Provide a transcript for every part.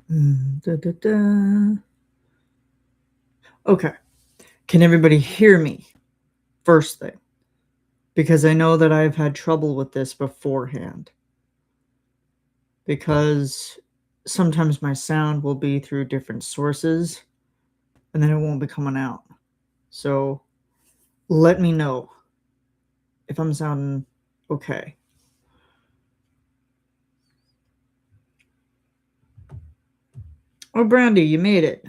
Da, da, da. Okay. Can everybody hear me? First thing, because I know that I've had trouble with this beforehand. Because sometimes my sound will be through different sources and then it won't be coming out. So let me know if I'm sounding okay. Oh, Brandy, you made it.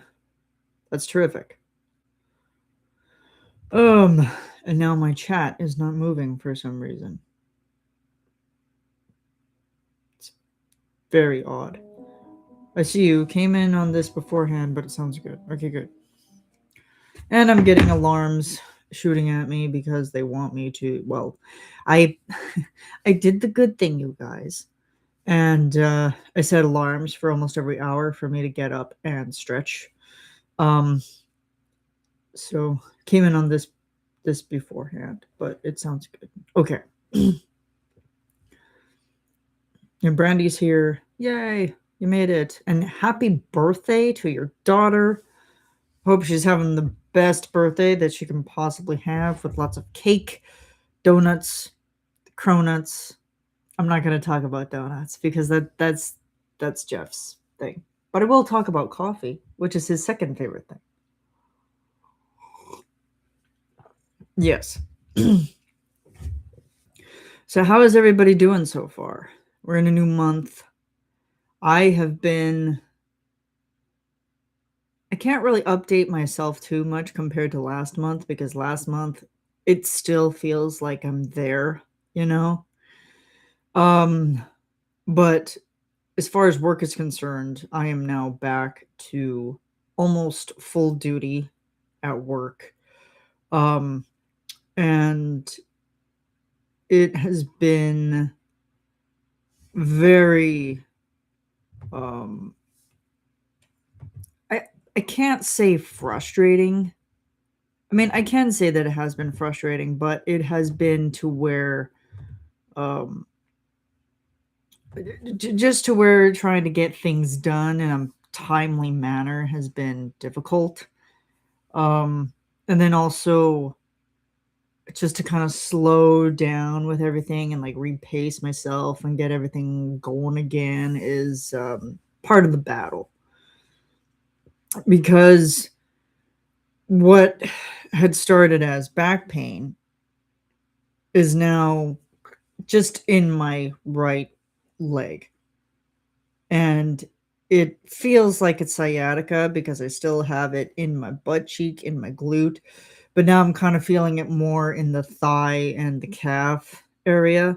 That's terrific. And now my chat is not moving for some reason. It's very odd. I see you came in on this beforehand, but it sounds good. Okay, good. And I'm getting alarms shooting at me because they want me to. Well, I I did the good thing, you guys, and I set alarms for almost every hour for me to get up and stretch. Um, so came in on this beforehand, but it sounds good. Okay. And Brandy's here. Yay, you made it. And happy birthday to your daughter. Hope she's having the best birthday that she can possibly have with lots of cake, donuts, cronuts. I'm not going to talk about donuts because that's Jeff's thing. But I will talk about coffee, which is his second favorite thing. Yes. So how is everybody doing so far? We're in a new month. I can't really update myself too much compared to last month because last month it still feels like I'm there, you know? Um but as far as work is concerned, I am now back to almost full duty at work. Um and it has been very um I I can't say frustrating. I mean, I can say that it has been frustrating, but it has been to where um just to where trying to get things done in a timely manner has been difficult. Um and then also just to kind of slow down with everything and like repace myself and get everything going again is part of the battle because what had started as back pain is now just in my right leg. And it feels like it's sciatica because I still have it in my butt cheek, in my glute, but now I'm kind of feeling it more in the thigh and the calf area.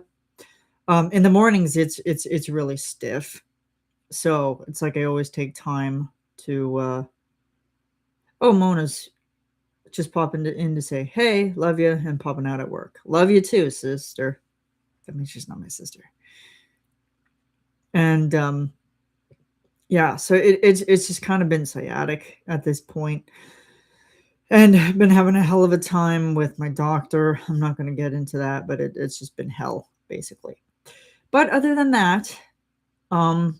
In the mornings, it's really stiff, so it's like I always take time to. Oh, Mona's just popping in to say, "Hey, love you," and popping out at work. Love you too, sister. That means she's not my sister. And yeah, so it's just kind of been sciatic at this point, and I've been having a hell of a time with my doctor. I'm not going to get into that, but it's just been hell basically. But other than that, um,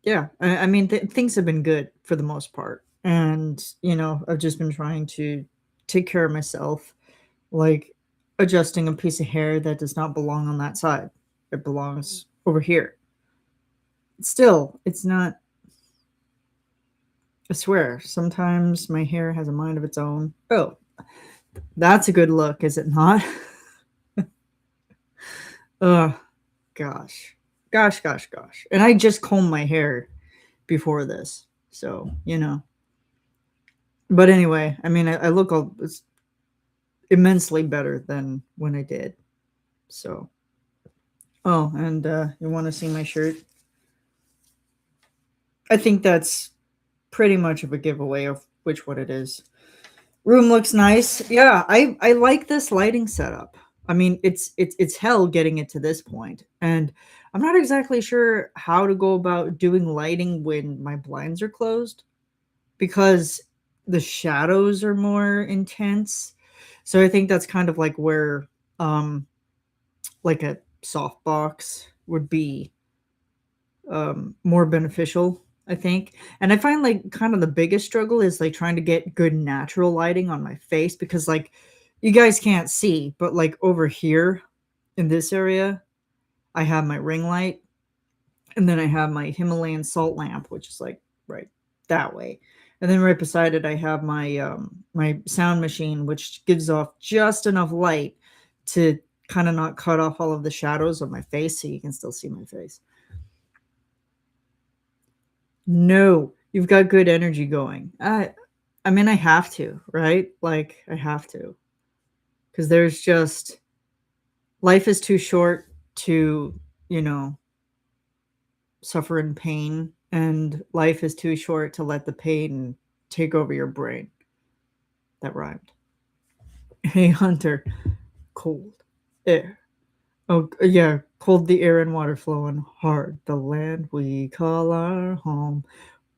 yeah, I mean, things have been good for the most part, and I've just been trying to take care of myself, like adjusting a piece of hair that does not belong on that side. It belongs over here. Still, it's not. I swear, sometimes my hair has a mind of its own. Oh, that's a good look, is it not? Oh, gosh. Gosh. And I just combed my hair before this. So. But anyway, I mean, I look it's immensely better than when I did. So. Oh, and you want to see my shirt? I think that's pretty much of a giveaway of which one it is. Room looks nice. Yeah, I like this lighting setup. I mean, it's hell getting it to this point, and I'm not exactly sure how to go about doing lighting when my blinds are closed because the shadows are more intense. So I think that's kind of like where like a softbox would be more beneficial I think. And I find like kind of the biggest struggle is like trying to get good natural lighting on my face because like you guys can't see, but like over here in this area, I have my ring light and then I have my Himalayan salt lamp, which is like right that way. And then right beside it, I have my sound machine, which gives off just enough light to kind of not cut off all of the shadows of my face, so you can still see my face. No, you've got good energy going. I mean, I have to, right? Like, I have to, because there's just life is too short to, you know, suffer in pain, and life is too short to let the pain take over your brain. That rhymed. Hey, Hunter, cold air. Oh, yeah, cold the air and water flowing hard. The land we call our home.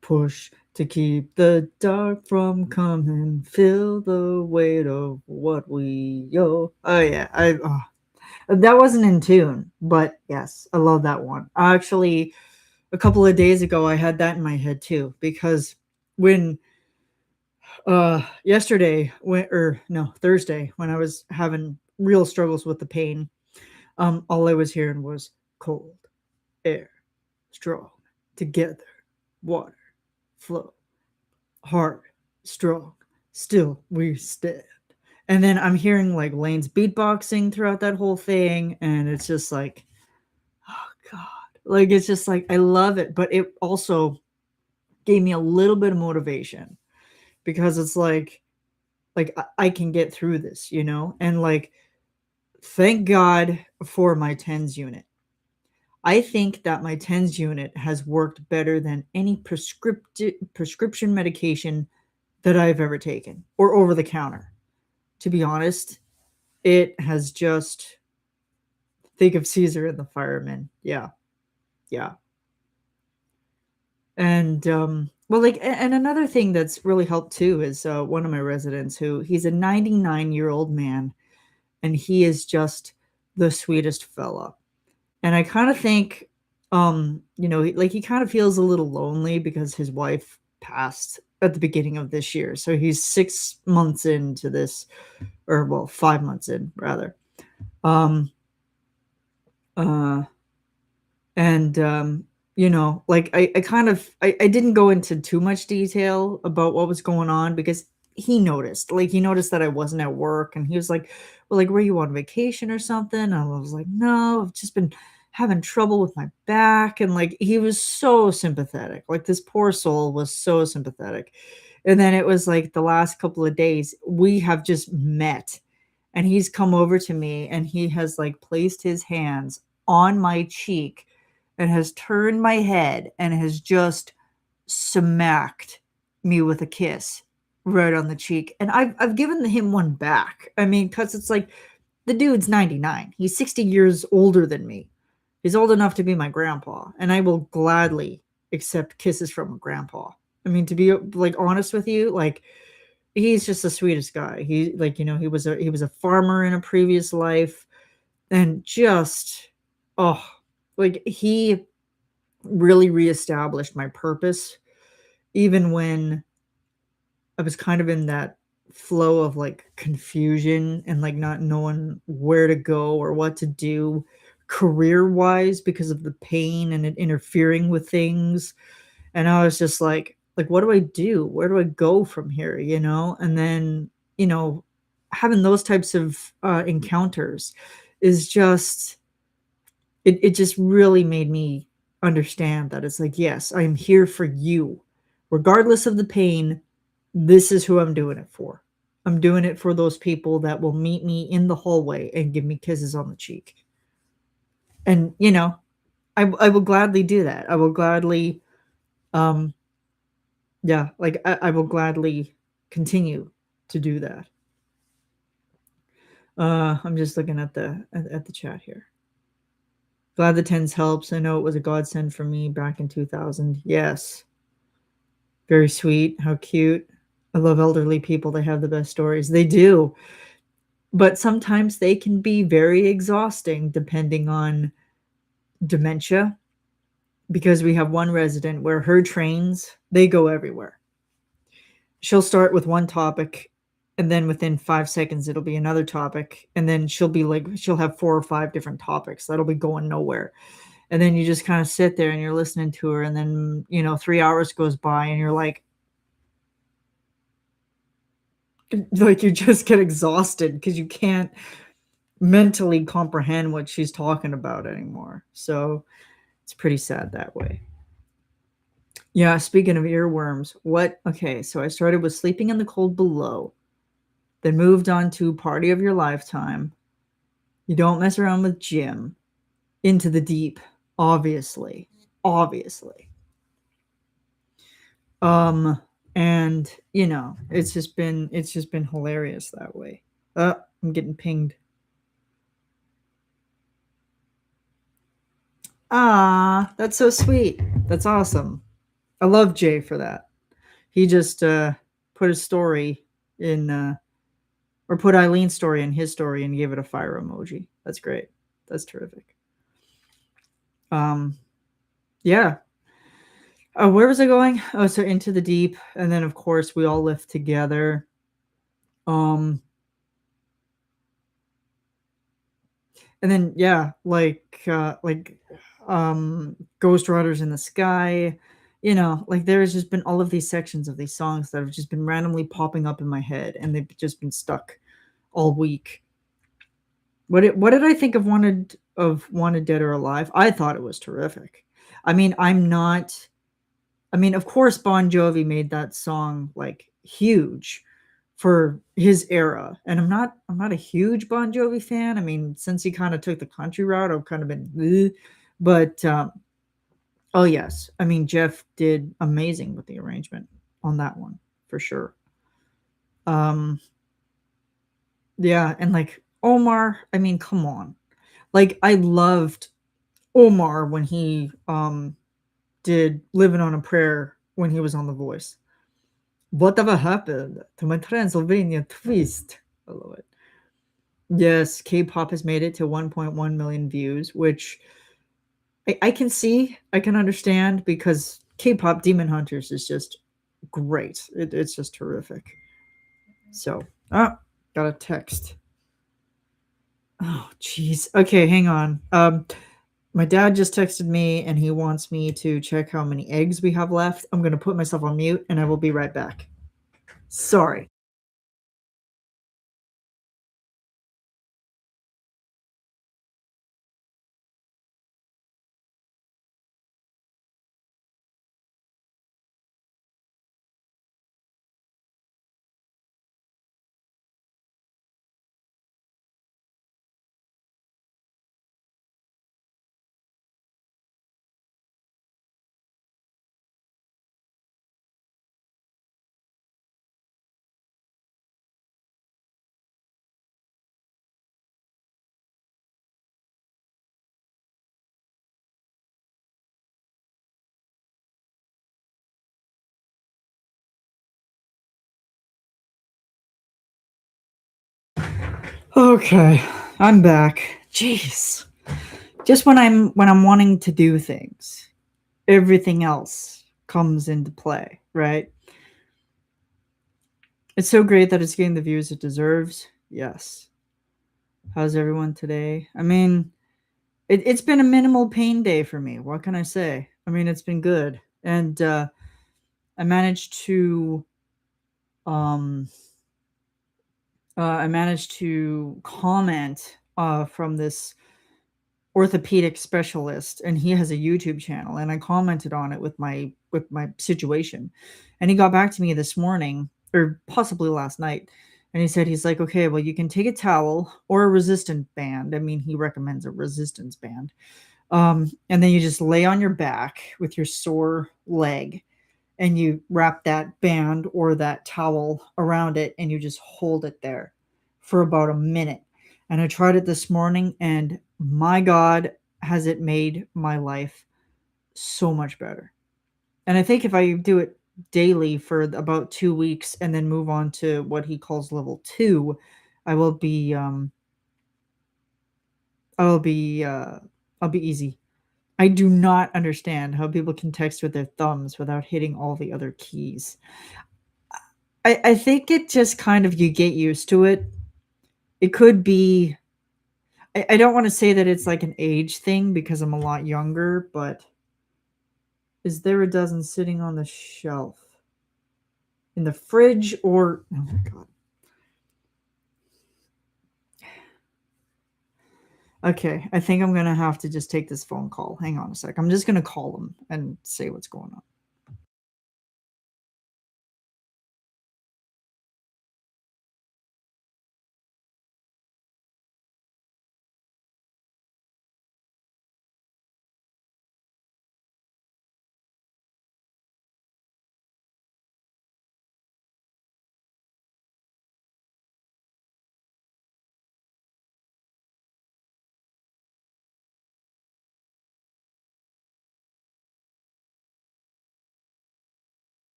Push to keep the dark from coming. Feel the weight of what we owe. Oh yeah, that wasn't in tune, but yes, I love that one. Actually, a couple of days ago, I had that in my head too because when yesterday when or no Thursday when I was having real struggles with the pain, all I was hearing was cold air, strong together, water flow. Hard, strong, still we stand. And then I'm hearing like Lane's beatboxing throughout that whole thing, and it's just like, oh god, like it's just like I love it, but it also gave me a little bit of motivation because it's like I can get through this, you know, and like thank God for my tens unit. I think that my tens unit has worked better than any prescription medication that I've ever taken or over the counter. To be honest, it has just think of Caesar and the fireman. Yeah, yeah. And well, like, and another thing that's really helped too is one of my residents who he's a 99-year-old man, and he is just the sweetest fella. And I kind of think, you know, like he kind of feels a little lonely because his wife passed at the beginning of this year. So he's 6 months into this, or well, 5 months in rather. Um, uh, and you know, like I kind of I didn't go into too much detail about what was going on because he noticed that I wasn't at work, and he was like, well, like, were you on vacation or something? And I was like, no, I've just been having trouble with my back. And like he was so sympathetic, like this poor soul was so sympathetic. And then it was like the last couple of days we have just met, and he's come over to me and he has like placed his hands on my cheek and has turned my head and has just smacked me with a kiss right on the cheek. And I've given him one back. I mean, because it's like the dude's 99. He's 60 years older than me. He's old enough to be my grandpa, and I will gladly accept kisses from a grandpa. I mean, to be like honest with you, like he's just the sweetest guy. He like, you know, he was a farmer in a previous life, and just oh, like he really reestablished my purpose even when I was kind of in that flow of like confusion and like not knowing where to go or what to do career wise because of the pain and it interfering with things. And I was just like, what do I do? Where do I go from here? You know? And then, you know, having those types of encounters is just it just really made me understand that it's like, yes, I am here for you. Regardless of the pain, this is who I'm doing it for. I'm doing it for those people that will meet me in the hallway and give me kisses on the cheek. And, you know, I will gladly do that. I will gladly, um, yeah, like I will gladly continue to do that. I'm just looking at the chat here. Glad the tens helps. I know it was a godsend for me back in 2000. Yes. Very sweet. How cute. I love elderly people. They have the best stories. They do. But sometimes they can be very exhausting depending on dementia because we have one resident where her trains, they go everywhere. She'll start with one topic, and then within 5 seconds it'll be another topic, and then she'll have 4 or 5 different topics that'll be going nowhere. And then you just kind of sit there and you're listening to her, and then 3 hours goes by and you're like you just get exhausted because you can't mentally comprehend what she's talking about anymore. So it's pretty sad that way. Yeah, speaking of earworms, okay, so I started with Sleeping in the Cold Below, then moved on to Party of Your Lifetime, You Don't Mess Around with Jim, Into the Deep, obviously. Obviously. Um, and it's just been hilarious that way. I'm getting pinged. Ah, that's so sweet. That's awesome. I love Jay for that. He just put a story in or put Eileen's story in his story and gave it a fire emoji. That's great. That's terrific. Um, yeah. Where was I going? Oh, so Into the Deep, and then of course we all lived together. Um, and then yeah, Ghost Riders in the Sky. Like there's just been all of these sections of these songs that have just been randomly popping up in my head, and they've just been stuck all week. What did I think of Wanted Dead or Alive? I thought it was terrific. I mean, of course Bon Jovi made that song like huge for his era. And I'm not a huge Bon Jovi fan. I mean, since he kind of took the country route, I've kind of been "Ugh." But oh yes. I mean, Jeff did amazing with the arrangement on that one for sure. Um yeah, and like Omar, I mean, come on. Like I loved Omar when he did Living on a Prayer when he was on The Voice. Whatever happened to my Transylvania twist? I love it. Yes, K-pop has made it to 1.1 million views, which I can see, I can understand because K-pop Demon Hunters is just great. It's just terrific. So, got a text. Oh, jeez. Okay, hang on. My dad just texted me and he wants me to check how many eggs we have left. I'm going to put myself on mute and I will be right back. Sorry. Okay, I'm back. Jeez. Just when I'm wanting to do things, everything else comes into play, right? It's so great that it's getting the views it deserves. Yes. How's everyone today? I mean, it's been a minimal pain day for me. What can I say? I mean, it's been good. And I managed to um comment from this orthopedic specialist, and he has a YouTube channel, and I commented on it with my situation, and he got back to me this morning or possibly last night, and he's like, okay, well, you can take a towel or a resistant band. I mean, he recommends a resistance band, and then you just lay on your back with your sore leg, and you wrap that band or that towel around it, and you just hold it there for about a minute. And I tried it this morning, and my God, has it made my life so much better. And I think if I do it daily for about 2 weeks and then move on to what he calls level two, I will be I will be I'll be easy. I do not understand how people can text with their thumbs without hitting all the other keys. I think it just kind of you get used to it. It could be I don't wanna say that it's like an age thing because I'm a lot younger, but is there a dozen sitting on the shelf? In the fridge or oh my god. Okay, I think I'm gonna have to just take this phone call. Hang on a sec. I'm just gonna call them and say what's going on.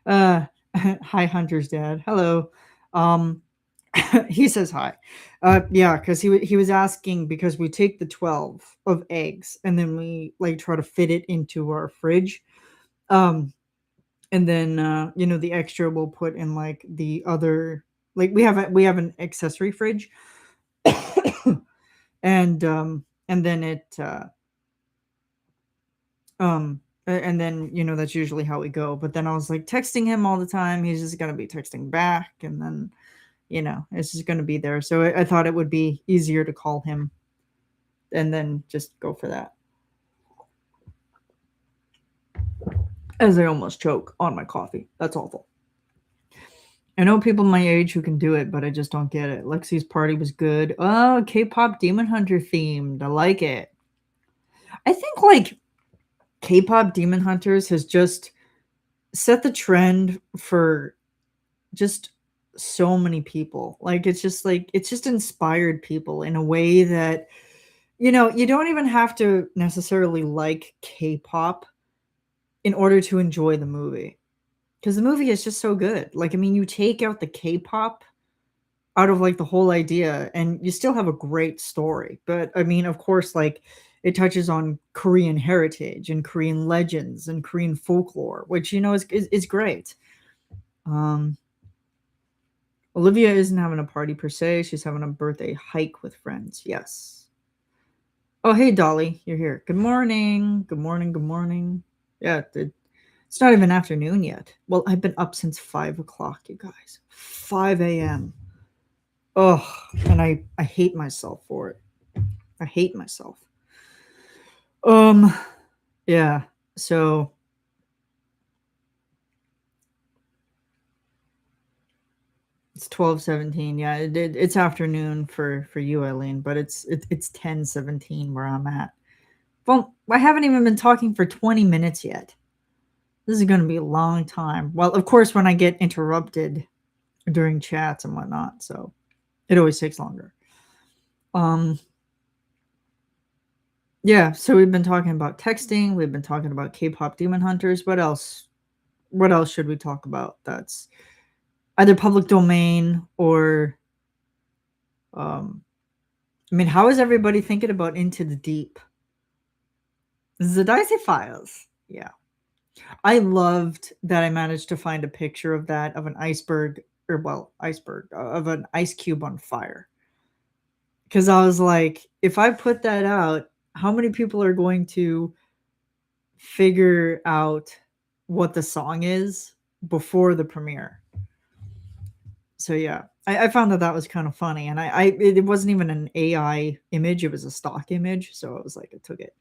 Uh, hi, Hunter's dad. Hello. Um, he says hi. Yeah, because he was asking because we take the 12 of eggs and then we like try to fit it into our fridge. Um, and then the extra we'll put in like the other like we have an accessory fridge, and then and then that's usually how we go. But then I was like texting him all the time. He's just gonna be texting back, and then it's just gonna be there. So I thought it would be easier to call him and then just go for that. As I almost choke on my coffee. That's awful. I know people my age who can do it, but I just don't get it. Lexi's party was good. Oh, K-pop Demon Hunter themed. I like it. I think like K-pop Demon Hunters has just set the trend for just so many people. Like it's just inspired people in a way that you don't even have to necessarily like K-pop in order to enjoy the movie. Because the movie is just so good. Like, I mean, you take out the K-pop out of like the whole idea and you still have a great story. But I mean, of course, like it touches on Korean heritage and Korean legends and Korean folklore, which is great. Um Olivia isn't having a party per se. She's having a birthday hike with friends. Yes. Oh, hey, Dolly, you're here. Good morning. Good morning. Good morning. Yeah, it's not even afternoon yet. Well, I've been up since 5 o'clock, you guys. 5 a.m. Oh, and I hate myself for it. I hate myself. Um, yeah. So it's 12:17. Yeah, it's afternoon for you, Eileen, but it's 10:17 where I'm at. Well, I haven't even been talking for 20 minutes yet. This is going to be a long time. Well, of course, when I get interrupted during chats and whatnot, so it always takes longer. Um, yeah. So we've been talking about texting. We've been talking about K-pop Demon Hunters. What else? What else should we talk about? That's either public domain or, um, I mean, how is everybody thinking about Into the Deep? The Dicey Files. Yeah. I loved that I managed to find a picture of that of an iceberg or well, iceberg of an ice cube on fire. Cuz I was like, if I put that out, how many people are going to figure out what the song is before the premiere? So yeah, I found that was kind of funny, and it wasn't even an AI image; it was a stock image. So I was like, I took it.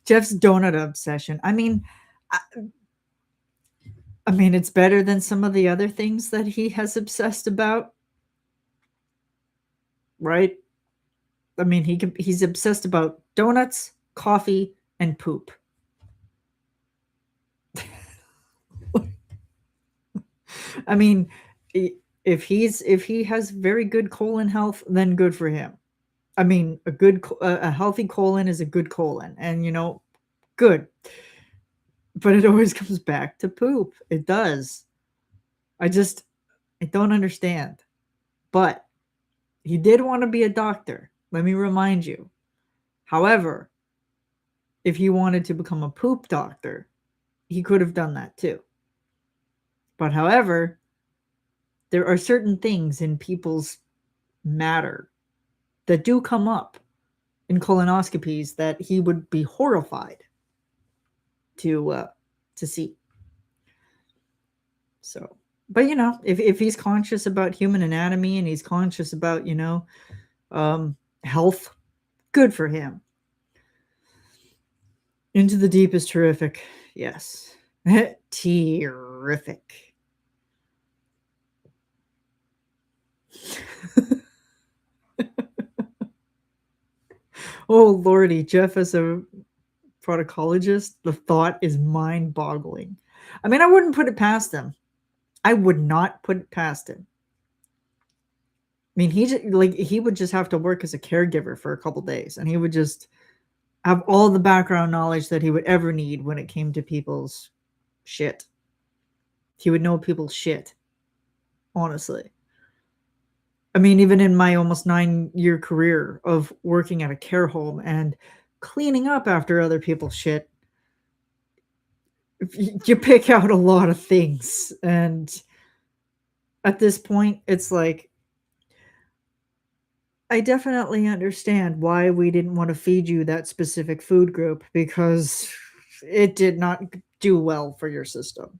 Jeff's donut obsession. I, I mean, it's better than some of the other things that he has obsessed about, right? I mean, he's obsessed about donuts, coffee, and poop. I mean, if he has very good colon health, then good for him. I mean, a healthy colon is a good colon, and good. But it always comes back to poop. It does. I don't understand. But he did want to be a doctor. Let me remind you. However, if he wanted to become a poop doctor, he could have done that too. But however, there are certain things in people's matter that do come up in colonoscopies that he would be horrified to see. So, but if he's conscious about human anatomy and he's conscious about health, good for him. Into the Deep is terrific. Yes. Terrific. Oh, lordy. Jeff, as a protocologist, the thought is mind boggling. I mean, I wouldn't put it past him. I would not put it past him. I mean, he would just have to work as a caregiver for a couple days, and he would just have all the background knowledge that he would ever need when it came to people's shit. He would know people's shit, honestly. I mean, even in my almost 9-year career of working at a care home and cleaning up after other people's shit, you pick out a lot of things. And at this point, it's like, I definitely understand why we didn't want to feed you that specific food group, because it did not do well for your system.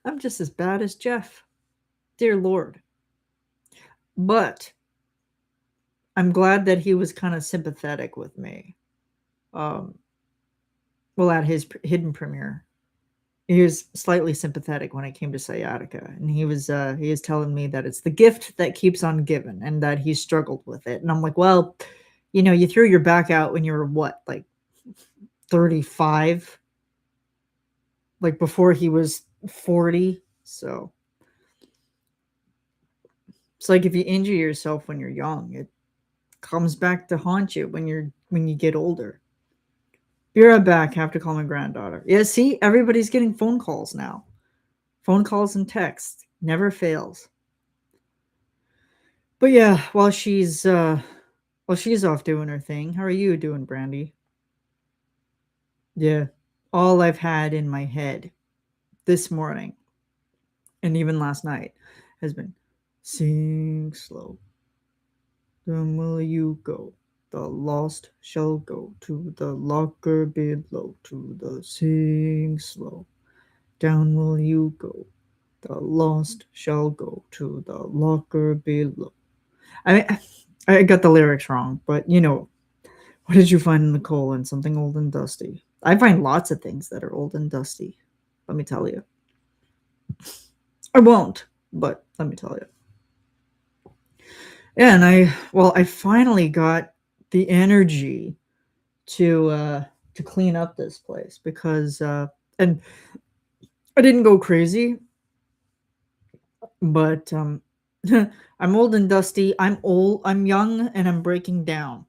I'm just as bad as Jeff. Dear Lord. But I'm glad that he was kind of sympathetic with me. Well, at his hidden premiere, he was slightly sympathetic when it came to sciatica, and he was telling me that it's the gift that keeps on giving, and that he struggled with it. And I'm like, well, you threw your back out when you were what, like 35, like before he was 40. So it's like, if you injure yourself when you're young, it comes back to haunt you when you get older. Be right back. Have to call my granddaughter. Yeah, see, everybody's getting phone calls now. Phone calls and text never fails. But yeah, while she's off doing her thing, how are you doing, Brandy? Yeah, all I've had in my head this morning and even last night has been, sing slow. Then will you go? The lost shall go to the locker below, to the sing slow. Down will you go. The lost shall go to the locker below. I mean, I got the lyrics wrong, but what did you find in the coal? And something old and dusty. I find lots of things that are old and dusty. Let me tell you. I won't, but let me tell you. Yeah, and I finally got the energy to clean up this place, because and I didn't go crazy, but I'm old and dusty. I'm young, and I'm breaking down.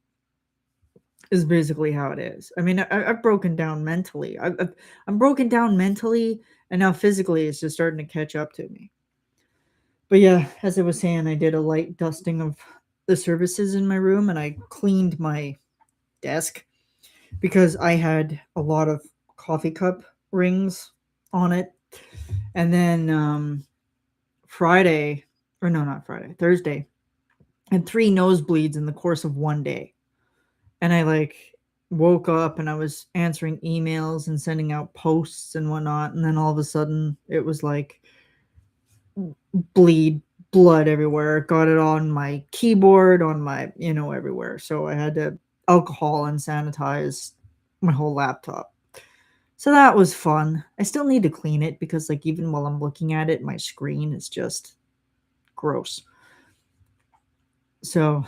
Is basically how it is. I mean, I've broken down mentally. I'm broken down mentally, and now physically it's just starting to catch up to me. But yeah, as I was saying, I did a light dusting of the surfaces in my room, and I cleaned my desk because I had a lot of coffee cup rings on it. And then Friday, or no, not Friday, Thursday, I had 3 nosebleeds in the course of one day. And I woke up and I was answering emails and sending out posts and whatnot. And then all of a sudden it was like blood everywhere. Got it on my keyboard, on my, everywhere. So I had to alcohol and sanitize my whole laptop. So that was fun. I still need to clean it because, even while I'm looking at it, my screen is just gross. So,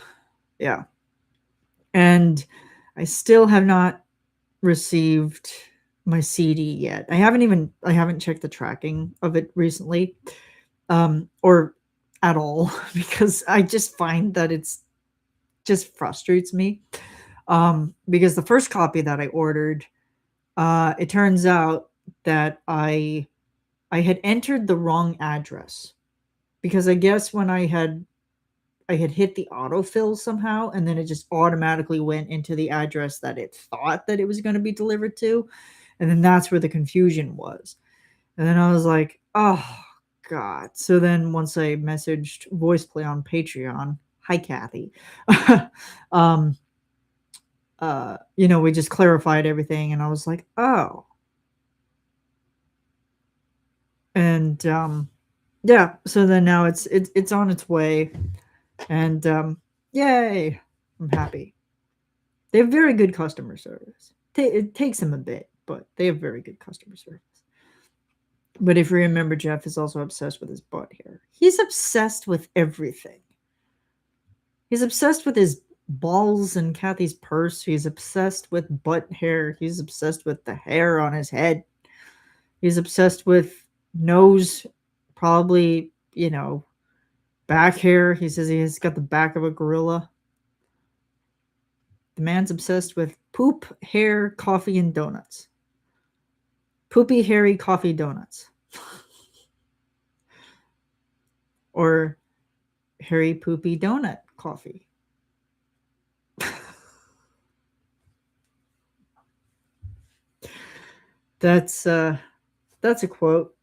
yeah. And I still have not received my CD yet. I haven't checked the tracking of it recently, or at all, because I just find that it's just frustrates me. Because the first copy that I ordered, it turns out that I had entered the wrong address, because I guess when I had hit the autofill somehow, and then it just automatically went into the address that it thought that it was going to be delivered to, and then that's where the confusion was. And then I was like, oh god. So then once I messaged voiceplay on Patreon, hi Kathy, um we just clarified everything, and I was like, oh. And yeah, so then now it's on its way, and yay, I'm happy. They have very good customer service. It takes them a bit, but they have very good customer service. But if you remember, Jeff is also obsessed with his butt hair. He's obsessed with everything. He's obsessed with his balls and Kathy's purse. He's obsessed with butt hair. He's obsessed with the hair on his head. He's obsessed with nose, probably, back hair. He says he's got the back of a gorilla. The man's obsessed with poop, hair, coffee, and donuts. Poopy, hairy coffee donuts. Or hairy, poopy donut coffee. That's that's a quote.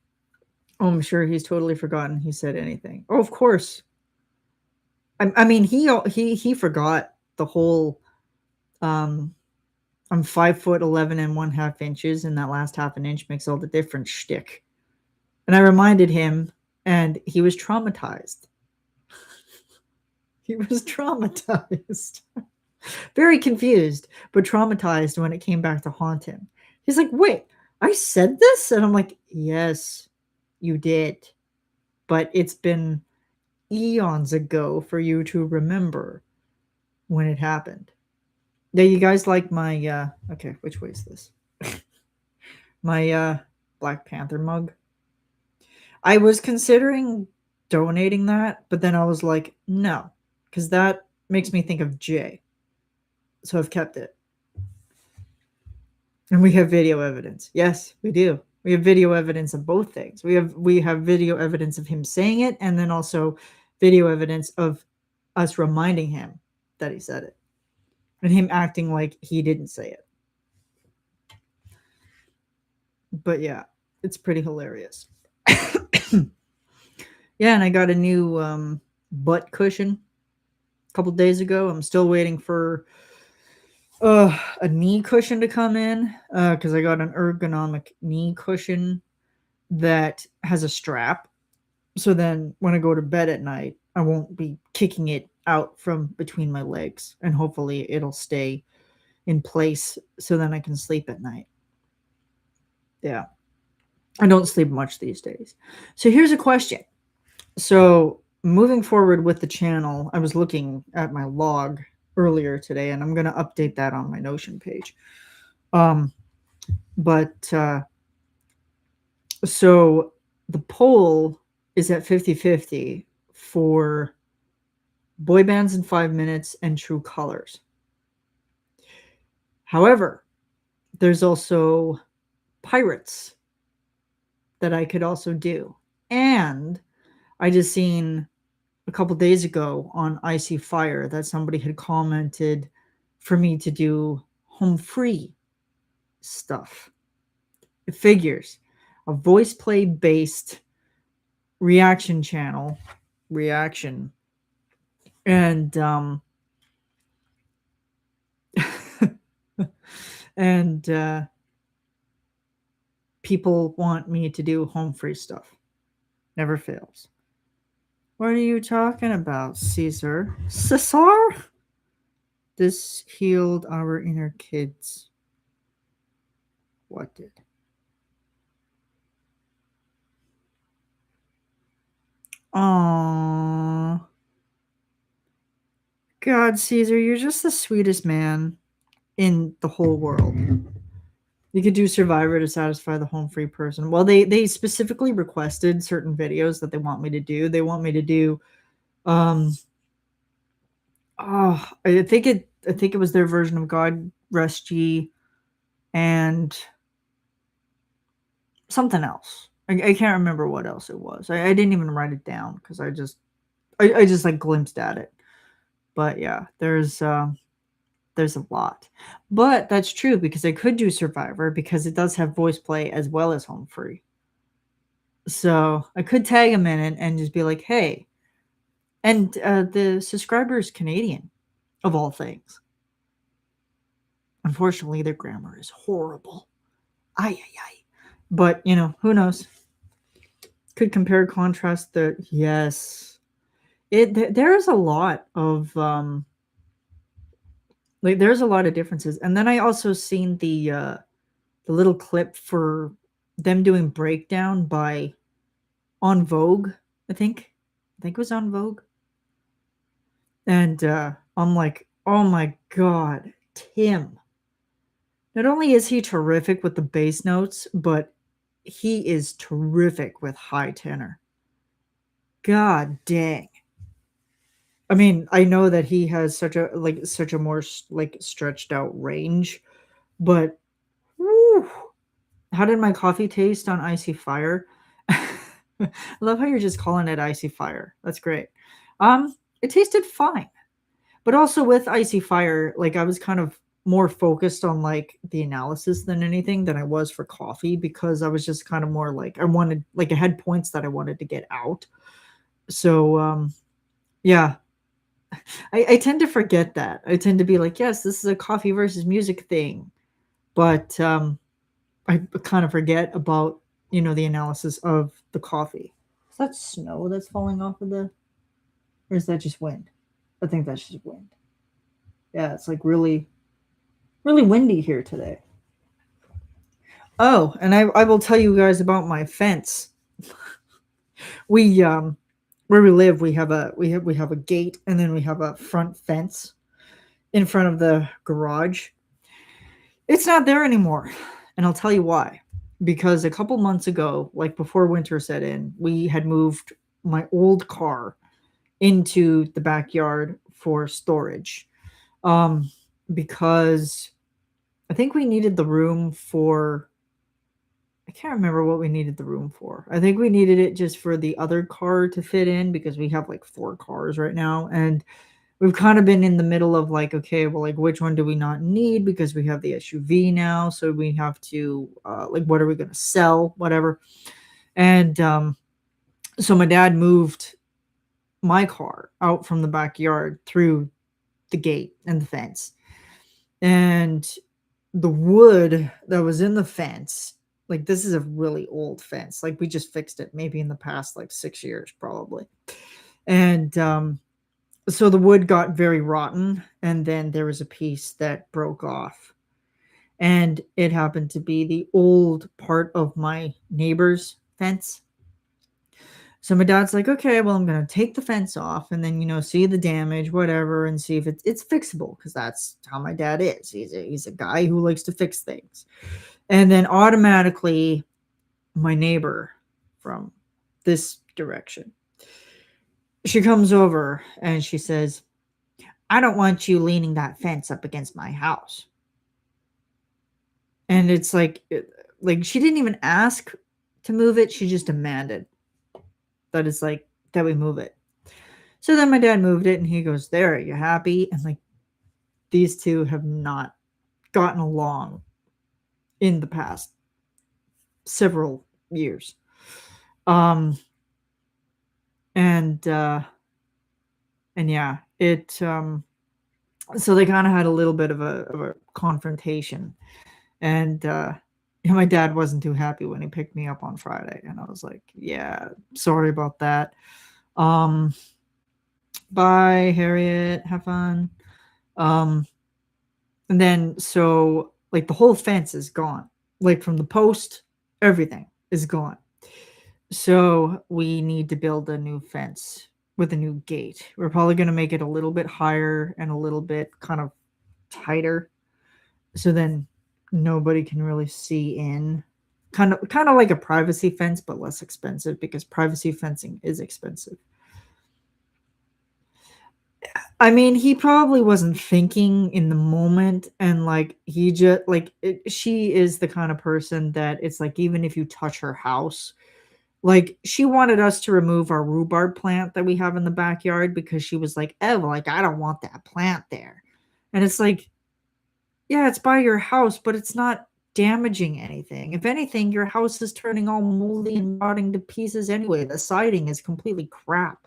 Oh, I'm sure he's totally forgotten he said anything. Oh, of course. I mean, he forgot the whole. Um, I'm 5 foot 11 and 1/2 inches, and that last half an inch makes all the difference. Shtick. And I reminded him, and he was traumatized. He was traumatized. Very confused, but traumatized when it came back to haunt him. He's like, "Wait, I said this?" And I'm like, "Yes, you did. But it's been eons ago for you to remember when it happened." Yeah, you guys like my okay, which way is this? My Black Panther mug. I was considering donating that, but then I was like, no, because that makes me think of Jay. So I've kept it. And we have video evidence. Yes, we do. We have video evidence of both things. We have video evidence of him saying it, and then also video evidence of us reminding him that he said it. And him acting like he didn't say it. But yeah, it's pretty hilarious. Yeah, and I got a new butt cushion a couple days ago. I'm still waiting for a knee cushion to come in, because I got an ergonomic knee cushion that has a strap. So then when I go to bed at night, I won't be kicking it out from between my legs, and hopefully it'll stay in place so then I can sleep at night. Yeah. I don't sleep much these days. So here's a question. So moving forward with the channel, I was looking at my log earlier today, and I'm going to update that on my Notion page. But so the poll is at 50-50 for boy bands in 5 minutes and true colors. However, there's also pirates that I could also do. And I just seen a couple days ago on Icy Fire that somebody had commented for me to do home free stuff. Figures. A voice play based reaction channel. Reaction. And and people want me to do home free stuff. Never fails. What are you talking about, Caesar? Caesar? This healed our inner kids. What did? Aww. God, Caesar, you're just the sweetest man in the whole world. You could do Survivor to satisfy the home free person. Well, they specifically requested certain videos that they want me to do. They want me to do um oh, I think it was their version of God Rest Ye and something else. I can't remember what else it was. I didn't even write it down because I just like glimpsed at it. But yeah, there's a lot. But that's true because I could do Survivor because it does have voice play as well as home free. So I could tag him in it and just be like, hey, and the subscriber is Canadian, of all things. Unfortunately, their grammar is horrible. Ay, ay, ay. But, who knows? Could compare contrast the, yes. There's a lot of, like, there's a lot of differences. And then I also seen the little clip for them doing breakdown by On Vogue, I think. I think it was On Vogue. And I'm like, oh my God, Tim. Not only is he terrific with the bass notes, but he is terrific with high tenor. God dang. I mean, I know that he has such a more like stretched out range, but whew, how did my coffee taste on Icy Fire? I love how you're just calling it Icy Fire. That's great. It tasted fine. But also with Icy Fire, like I was kind of more focused on like the analysis than anything than I was for coffee because I was just kind of more like I had points that I wanted to get out. So yeah, I tend to forget that. I tend to be like, yes, this is a coffee versus music thing. But I kind of forget about, the analysis of the coffee. Is that snow that's falling off of or is that just wind? I think that's just wind. Yeah, it's like really, really windy here today. Oh, and I will tell you guys about my fence. We where we live, we have a gate and then we have a front fence in front of the garage. It's not there anymore. And I'll tell you why. Because a couple months ago, like before winter set in, we had moved my old car into the backyard for storage. Um because I think we needed the room for I can't remember what we needed the room for. I think we needed it just for the other car to fit in because we have like 4 cars right now, and we've kind of been in the middle of like, okay, well, like which one do we not need because we have the SUV now, so we have to like what are we going to sell, whatever. And so my dad moved my car out from the backyard through the gate and the fence. And the wood that was in the fence, like this is a really old fence. Like we just fixed it maybe in the past like 6 years probably. And so the wood got very rotten and then there was a piece that broke off. And it happened to be the old part of my neighbor's fence. So my dad's like, okay, well, I'm gonna take the fence off and then see the damage, whatever, and see if it's fixable because that's how my dad is. He's a guy who likes to fix things. And then automatically, my neighbor from this direction, she comes over and she says, "I don't want you leaning that fence up against my house." And it's like she didn't even ask to move it; she just demanded that it's like that we move it. So then my dad moved it and he goes, "There, are you happy?" And like these two have not gotten along in the past several years. Um and yeah, it so they kind of had a little bit of a confrontation. And my dad wasn't too happy when he picked me up on Friday and I was like, "Yeah, sorry about that. Um Bye, Harriet. Have fun." Um, and then so like the whole fence is gone. Like from the post, everything is gone. So we need to build a new fence with a new gate. We're probably going to make it a little bit higher and a little bit kind of tighter, so then nobody can really see in. Kind of like a privacy fence, but less expensive, because privacy fencing is expensive. I mean, he probably wasn't thinking in the moment, and like he just like she is the kind of person that it's like, even if you touch her house, like she wanted us to remove our rhubarb plant that we have in the backyard, because she was like, "Oh, like I don't want that plant there." And it's like, yeah, it's by your house, but it's not damaging anything. If anything, your house is turning all moldy and rotting to pieces anyway. The siding is completely crap.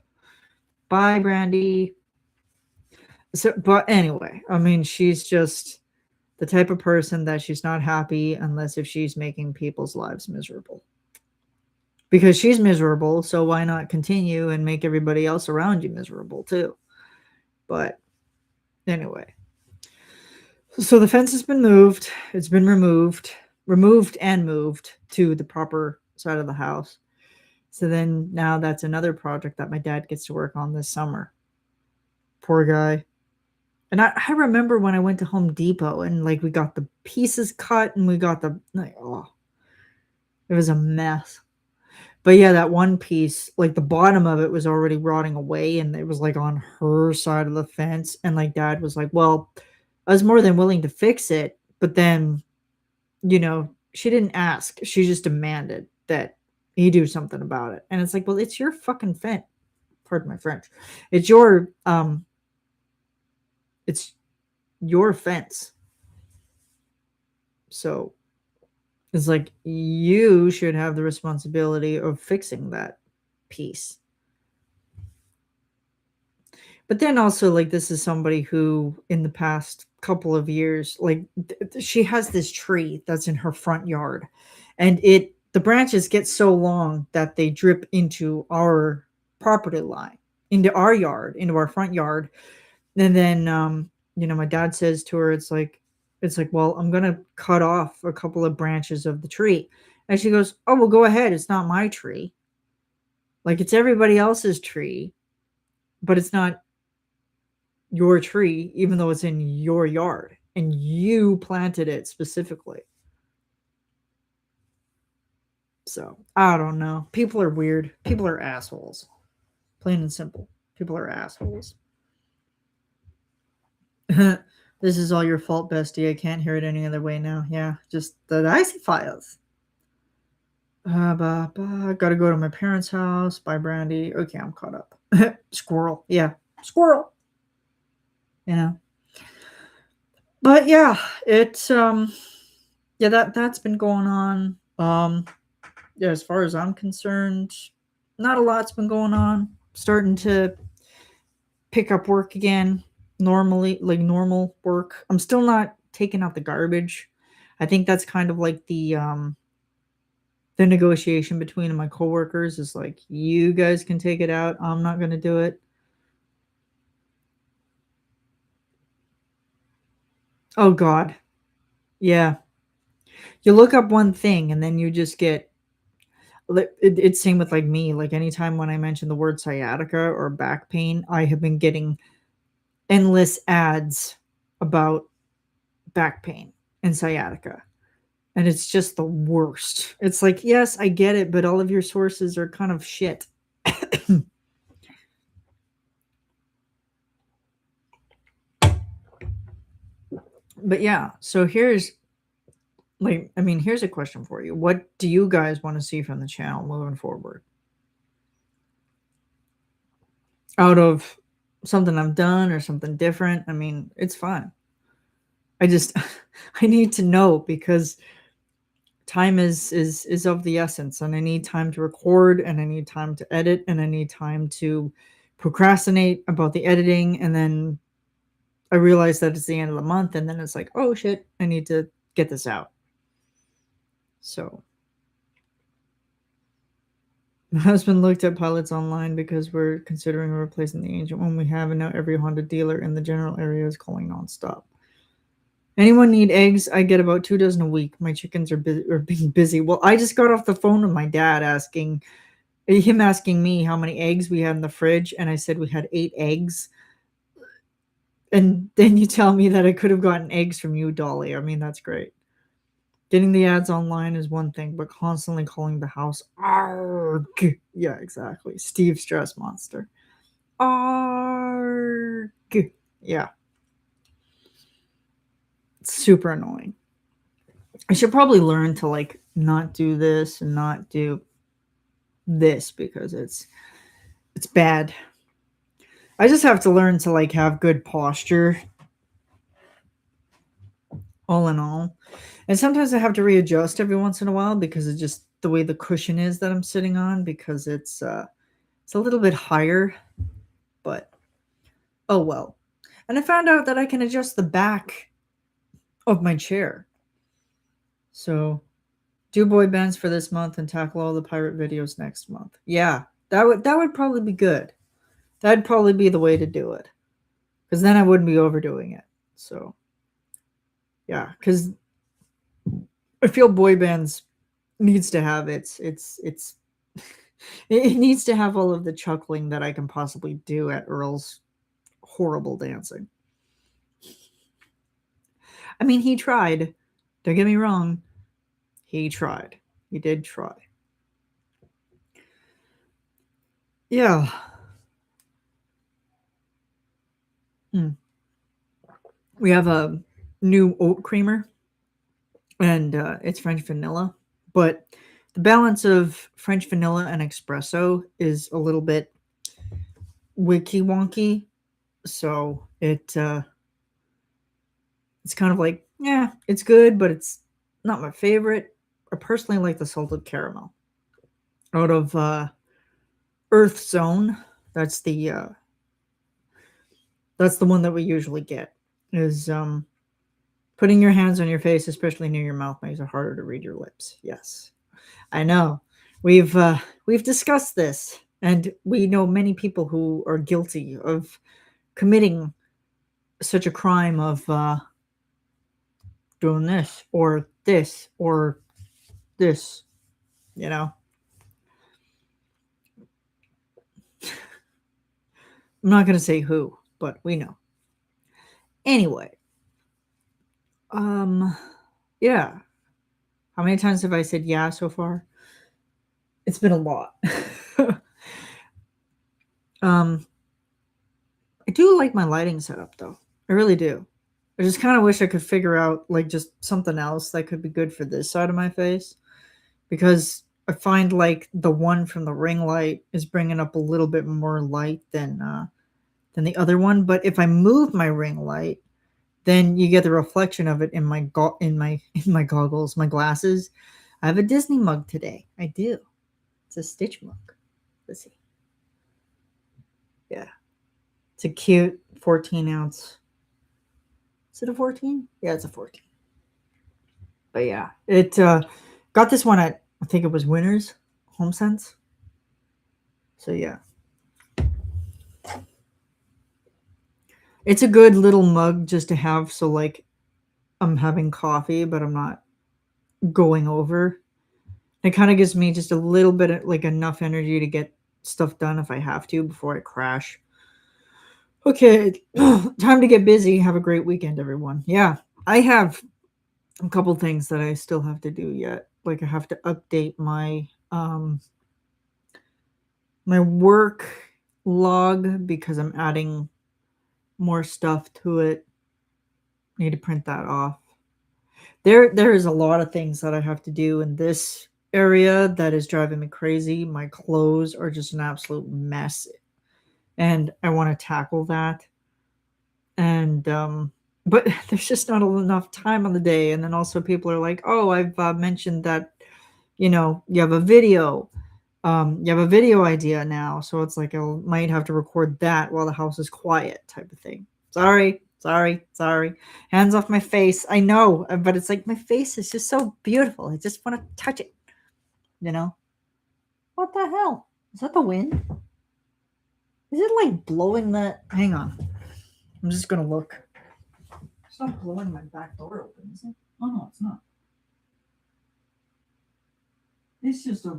Bye, Brandy. So, but anyway, I mean, she's just the type of person that she's not happy unless if she's making people's lives miserable. Because she's miserable, so why not continue and make everybody else around you miserable too? But anyway, so the fence has been moved. It's been removed and moved to the proper side of the house. So then now that's another project that my dad gets to work on this summer. Poor guy. And I remember when I went to Home Depot and like we got the pieces cut and we got the like, oh, it was a mess. But yeah, that one piece, like the bottom of it was already rotting away, and it was like on her side of the fence. And like dad was like, well, I was more than willing to fix it, but then, she didn't ask. She just demanded that he do something about it. And it's like, well, it's your fucking fence. Pardon my French. It's it's your fence. So it's like you should have the responsibility of fixing that piece. But then also, like, this is somebody who in the past couple of years, like, she has this tree that's in her front yard, and the branches get so long that they drip into our property line, into our yard, into our front yard. And then, my dad says to her, it's like, well, I'm gonna cut off a couple of branches of the tree. And she goes, oh, well, go ahead. It's not my tree. Like, it's everybody else's tree, but it's not your tree, even though it's in your yard and you planted it specifically. So I don't know. People are weird. People are assholes. Plain and simple. People are assholes. This is all your fault, bestie. I can't hear it any other way now. Yeah, just the icy files. Gotta go to my parents' house. Bye, Brandy. Okay, I'm caught up. Squirrel. Yeah, squirrel. But yeah, it's yeah, that's been going on. Yeah, as far as I'm concerned, not a lot's been going on. Starting to pick up work again, normally, like normal work. I'm still not taking out the garbage. I think that's kind of like the negotiation between my coworkers is like, you guys can take it out. I'm not going to do it. Oh God. Yeah. You look up one thing and then you just get it's same with like me. Like anytime when I mention the word sciatica or back pain, I have been getting endless ads about back pain and sciatica. And it's just the worst. It's like, yes, I get it, but all of your sources are kind of shit. But yeah, so here's here's a question for you. What do you guys want to see from the channel moving forward? Out of something I've done or something different? I mean, it's fun. I just I need to know, because time is of the essence, and I need time to record, and I need time to edit, and I need time to procrastinate about the editing, and then I realize that it's the end of the month, and then it's like, oh shit, I need to get this out. So my husband looked at pilots online because we're considering replacing the ancient one we have, and now every Honda dealer in the general area is calling nonstop. Anyone need eggs? I get about 2 dozen a week. My chickens are being busy. Well, I just got off the phone with my dad asking Him asking me how many eggs we had in the fridge, and I said we had 8 eggs. And then you tell me that I could have gotten eggs from you, Dolly. I mean, that's great. Getting the ads online is one thing, but constantly calling the house, arg. Yeah, exactly. Steve Stress Monster. Arg. Yeah, it's super annoying. I should probably learn to like not do this and not do this because it's bad. I just have to learn to like have good posture all in all. And sometimes I have to readjust every once in a while because it's just the way the cushion is that I'm sitting on because it's a little bit higher, but oh well. And I found out that I can adjust the back of my chair. So do boy bands for this month and tackle all the pirate videos next month. Yeah, that would probably be good. That'd probably be the way to do it. Because then I wouldn't be overdoing it. So yeah, because I feel boy bands needs to have it's it needs to have all of the chuckling that I can possibly do at Earl's horrible dancing. I mean, he tried. Don't get me wrong. He tried. He did try. Yeah. Hmm. We have a new oat creamer, and it's French vanilla. But the balance of French vanilla and espresso is a little bit wicky wonky. So it's kind of like, yeah, it's good, but it's not my favorite. I personally like the salted caramel out of Earth Zone. That's the uh, that's the one that we usually get. Is putting your hands on your face, especially near your mouth, makes it harder to read your lips. Yes, I know. We've discussed this, and we know many people who are guilty of committing such a crime of doing this or this or this. You know, I'm not going to say who, but we know. Anyway, um, yeah. How many times have I said yeah so far? It's been a lot. um, I do like my lighting setup though. I really do. I just kind of wish I could figure out like just something else that could be good for this side of my face because I find like the one from the ring light is bringing up a little bit more light than the other one. But if I move my ring light, then you get the reflection of it in my in my goggles, my glasses. I have a Disney mug today. I do. It's a Stitch mug. Let's see. Yeah, it's a cute 14 ounce. Is it a 14? Yeah, it's a 14. But yeah, it got this one at I think it was Winners Home Sense. So yeah, it's a good little mug just to have. So like I'm having coffee, but I'm not going over. It kind of gives me just a little bit of like enough energy to get stuff done if I have to before I crash. Okay, time to get busy. Have a great weekend, everyone. Yeah, I have a couple things that I still have to do yet. Like I have to update my work log because I'm adding more stuff to it. Need to print that off. There is a lot of things that I have to do in this area that is driving me crazy. My clothes are just an absolute mess and I want to tackle that. And but there's just not enough time on the day and then also people are like, "Oh, I've mentioned that you have a video you have a video idea now, so it's like I might have to record that while the house is quiet type of thing. Sorry, sorry, sorry. Hands off my face. I know, but it's like my face is just so beautiful. I just want to touch it, you know? What the hell? Is that the wind? Is it like blowing that? Hang on. I'm just going to look. It's not blowing my back door open, is it? Oh, no, it's not. It's just a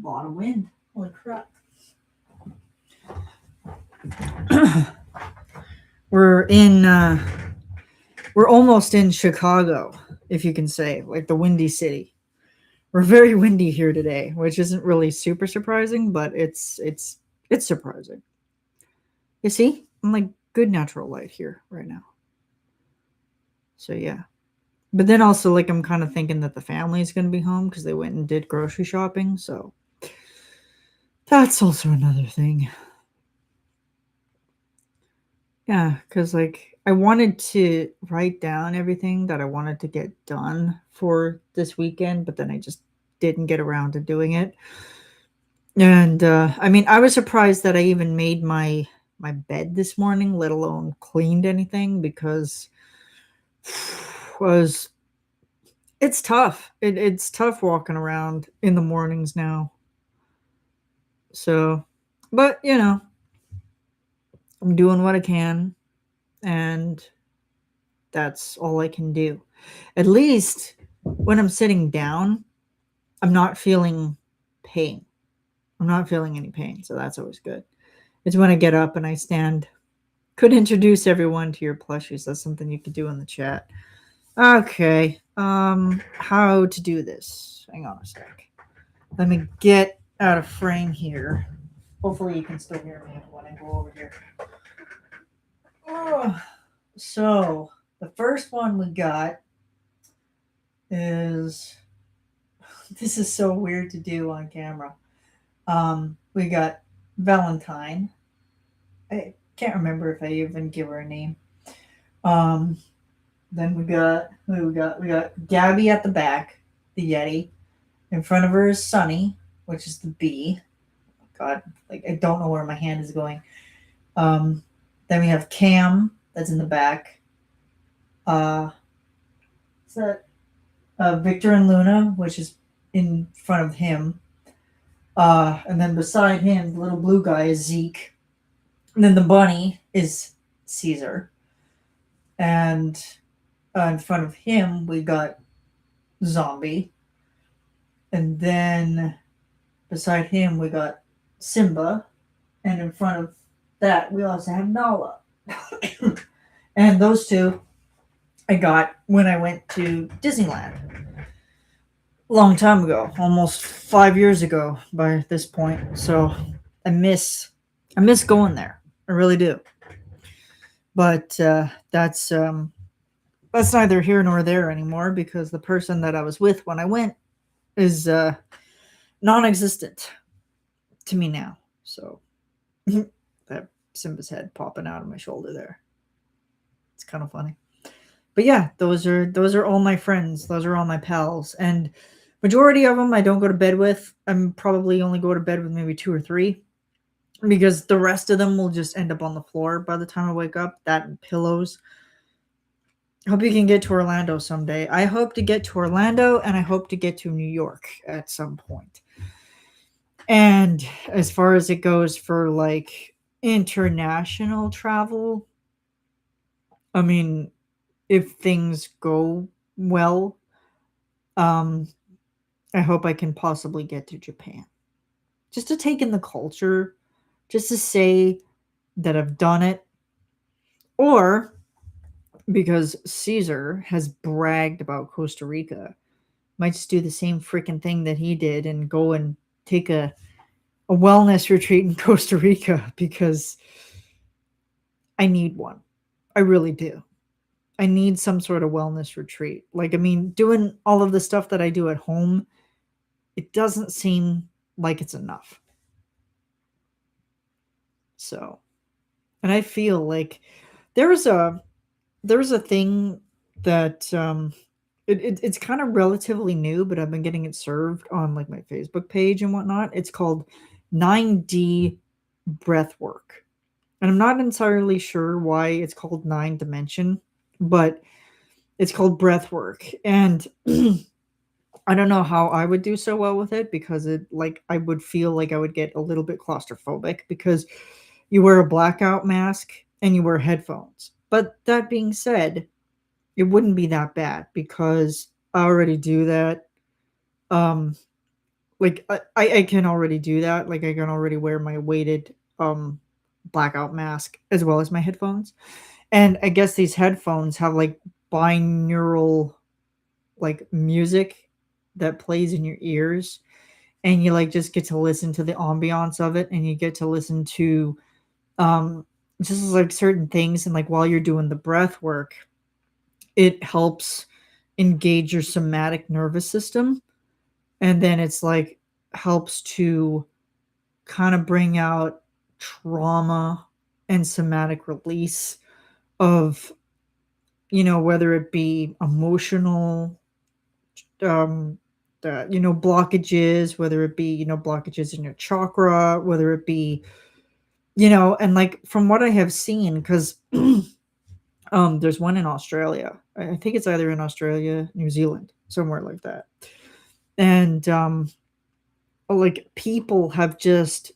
lot of wind. Holy crap. we're in we're almost in Chicago, if you can say, like the Windy City. We're very windy here today, which isn't really super surprising, but it's surprising. You see? I'm like good natural light here right now. So yeah. But then also like I'm kind of thinking that the family's going to be home cuz they went and did grocery shopping, so that's also another thing. Yeah, cuz like I wanted to write down everything that I wanted to get done for this weekend, but then I just didn't get around to doing it. And I mean, I was surprised that I even made my bed this morning, let alone cleaned anything because was it's tough. It's tough walking around in the mornings now. So, but I'm doing what I can, and that's all I can do. At least when I'm sitting down, I'm not feeling pain. I'm not feeling any pain, so that's always good. It's when I get up and I stand. Could introduce everyone to your plushies. That's something you could do in the chat. Okay. How to do this? Hang on a sec. Let me get out of frame here. Hopefully you can still hear me when I go over here. Oh, so the first one we got is this is so weird to do on camera. We got Valentine. I can't remember if I even give her a name. Um, then we got who we got Gabby at the back, the Yeti. In front of her is Sunny, which is the bee. God, like I don't know where my hand is going. Um, then we have Cam that's in the back. Is that Victor and Luna, which is in front of him. And then beside him, the little blue guy is Zeke. And then the bunny is Caesar. And in front of him, we got Zombie. And then beside him, we got Simba. And in front of that, we also have Nala. And those two I got when I went to Disneyland a long time ago, almost 5 years ago by this point. So I miss going there. I really do. But that's neither here nor there anymore because the person that I was with when I went is non-existent to me now. So that Simba's head popping out of my shoulder there. It's kind of funny. But yeah, those are all my friends. Those are all my pals, and majority of them I don't go to bed with. I'm probably only go to bed with maybe two or three because the rest of them will just end up on the floor by the time I wake up. That and pillows. Hope you can get to Orlando someday. I hope to get to Orlando and I hope to get to New York at some point. And as far as it goes for like international travel, I mean, if things go well, um, I hope I can possibly get to Japan. Just to take in the culture, just to say that I've done it. Or because Caesar has bragged about Costa Rica, might just do the same freaking thing that he did and go and take a wellness retreat in Costa Rica because I need one. I really do. I need some sort of wellness retreat. Like, I mean, doing all of the stuff that I do at home, it doesn't seem like it's enough. So, and I feel like there was a thing that it's kind of relatively new, but I've been getting it served on like my Facebook page and whatnot. It's called 9D breath work. And I'm not entirely sure why it's called nine dimension, but it's called breath work. And I don't know how I would do so well with it because it like I would feel like I would get a little bit claustrophobic because you wear a blackout mask and you wear headphones. But that being said, it wouldn't be that bad because I already do that. Um like I can already do that. Like I can already wear my weighted blackout mask as well as my headphones. And I guess these headphones have like binaural like music that plays in your ears, and you like just get to listen to the ambiance of it, and you get to listen to um just like certain things, and like while you're doing the breath work, it helps engage your somatic nervous system, and then it's like helps to kind of bring out trauma and somatic release of, whether it be emotional, um blockages, whether it be, blockages in your chakra, whether it be, and like from what I have seen, because there's one in Australia. I think it's either in Australia, New Zealand, somewhere like that. And like people have just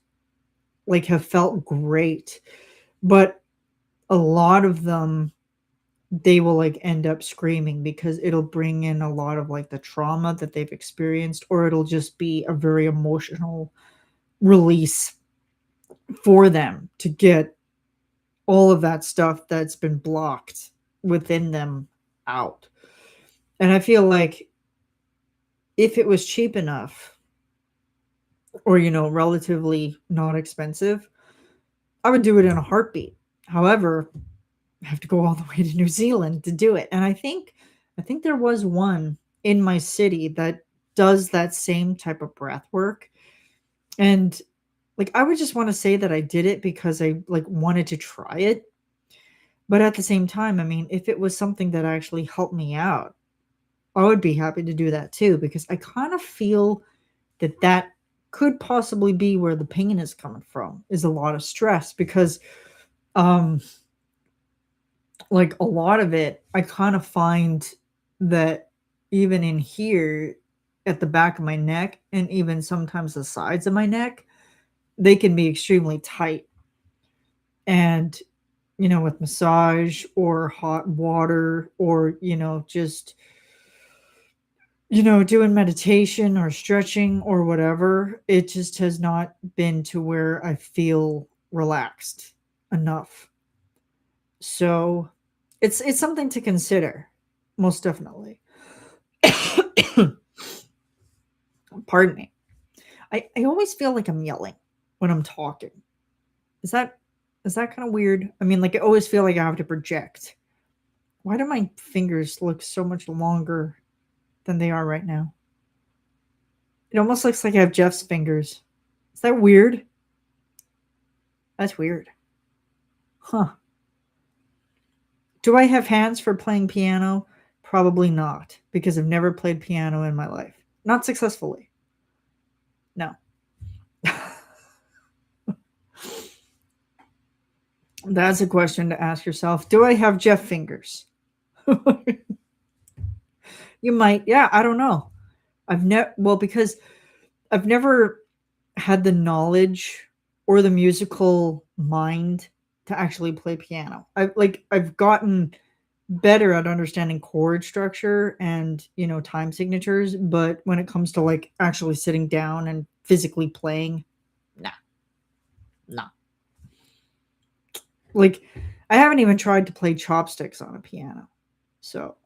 like have felt great, but a lot of them, they will like end up screaming because it'll bring in a lot of like the trauma that they've experienced, or it'll just be a very emotional release for them to get all of that stuff that's been blocked within them out. And I feel like if it was cheap enough, or relatively not expensive, I would do it in a heartbeat. However, I have to go all the way to New Zealand to do it. And I think there was one in my city that does that same type of breath work. And like I would just want to say that I did it because I like wanted to try it. But at the same time, I mean, if it was something that actually helped me out, I would be happy to do that too, because I kind of feel that that could possibly be where the pain is coming from, is a lot of stress, because um like a lot of it, I kind of find that even in here at the back of my neck, and even sometimes the sides of my neck, they can be extremely tight. And with massage or hot water, or just doing meditation or stretching or whatever, it just has not been to where I feel relaxed enough. So it's something to consider, most definitely. Pardon me. I always feel like I'm yelling when I'm talking. Is that is that kind of weird? I mean, like I always feel like I have to project. Why do my fingers look so much longer than they are right now? It almost looks like I have Jeff's fingers. Is that weird? That's weird. Huh. Do I have hands for playing piano? Probably not, because I've never played piano in my life. Not successfully. No. That's a question to ask yourself. Do I have Jeff fingers? You might. Yeah, I don't know. I've never, well, because I've never had the knowledge or the musical mind to actually play piano. I've gotten better at understanding chord structure and, time signatures, but when it comes to like actually sitting down and physically playing, nah, nah. Like I haven't even tried to play chopsticks on a piano. So,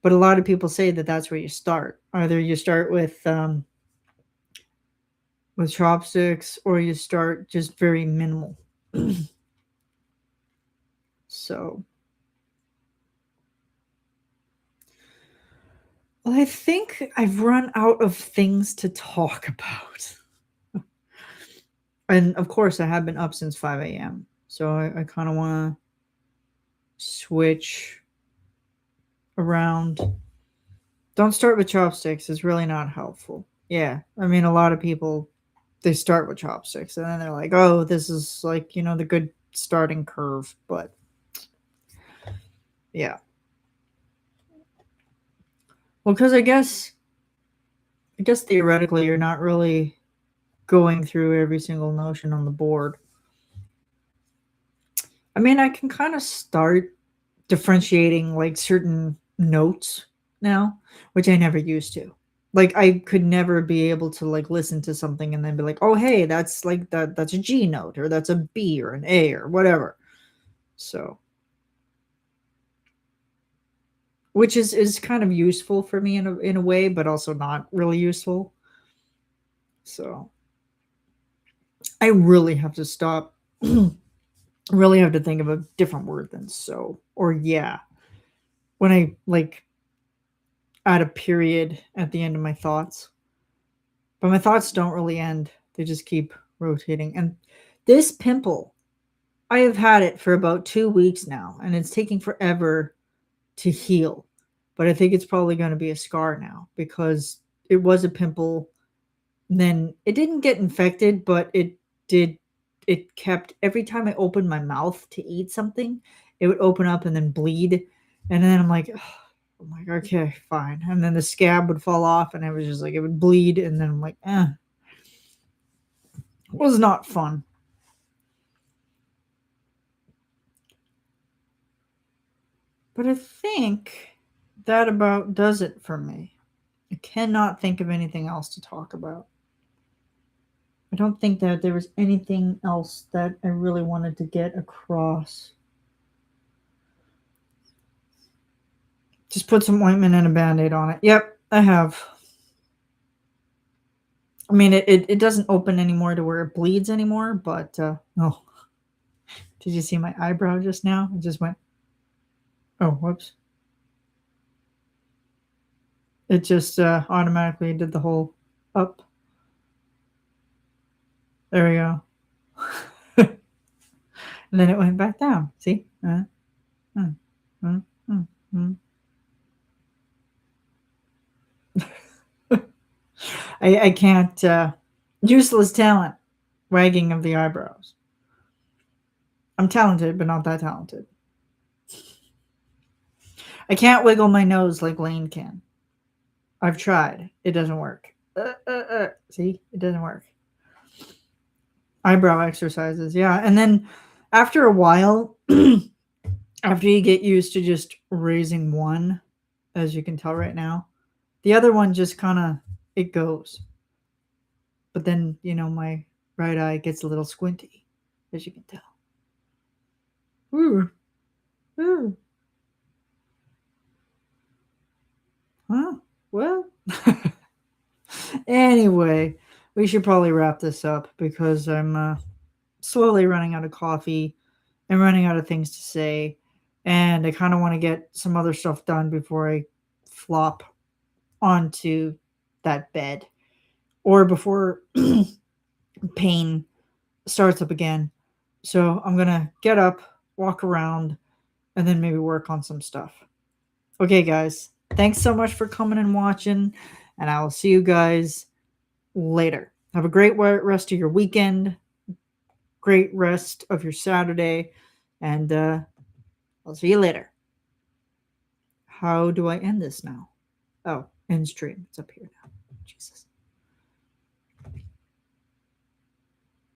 but a lot of people say that that's where you start. Either you start with chopsticks, or you start just very minimal. So, well, I think I've run out of things to talk about. And of course, I have been up since 5 a.m. So I kind of want to switch around. Don't start with chopsticks. It's really not helpful. Yeah. I mean, a lot of people, they start with chopsticks and then they're like, oh, this is like, the good starting curve. But yeah. Well, because I guess theoretically, you're not really going through every single notion on the board. I mean, I can kind of start differentiating like certain notes now, which I never used to. Like I could never be able to like listen to something and then be like, "Oh, hey, that's like that's a G note or that's a B or an A or whatever." So, which is kind of useful for me in a way, but also not really useful. So, I really have to stop. Really have to think of a different word than so or yeah. When I like add a period at the end of my thoughts. But my thoughts don't really end. They just keep rotating. And this pimple, I have had it for about 2 weeks now, and it's taking forever to heal. But I think it's probably going to be a scar now because it was a pimple. Then it didn't get infected, but it did. It kept every time I opened my mouth to eat something, it would open up and then bleed. And then I'm like, okay, fine. And then the scab would fall off, and it was just like it would bleed. And then I'm like, it was not fun. But I think that about does it for me. I cannot think of anything else to talk about. I don't think that there was anything else that I really wanted to get across. Just put some ointment and a band aid on it. Yep, I have. I mean, it doesn't open anymore to where it bleeds anymore, but oh, did you see my eyebrow just now? It just went, oh, whoops. It just automatically did the whole up. There we go. And then it went back down. See? Mm, mm, mm, mm. I can't. Useless talent. Wagging of the eyebrows. I'm talented, but not that talented. I can't wiggle my nose like Lane can. I've tried. It doesn't work. See? It doesn't work. Eyebrow exercises. Yeah. And then after a while, after you get used to just raising one, as you can tell right now, the other one just kind of it goes. But then, my right eye gets a little squinty, as you can tell. Ooh, ooh, huh? Well, anyway, we should probably wrap this up because I'm slowly running out of coffee and running out of things to say. And I kind of want to get some other stuff done before I flop onto that bed or before pain starts up again. So I'm going to get up, walk around, and then maybe work on some stuff. Okay, guys. Thanks so much for coming and watching, and I will see you guys later. Have a great rest of your weekend, great rest of your Saturday, and I'll see you later. How do I end this now? Oh, end stream. It's up here now. Jesus.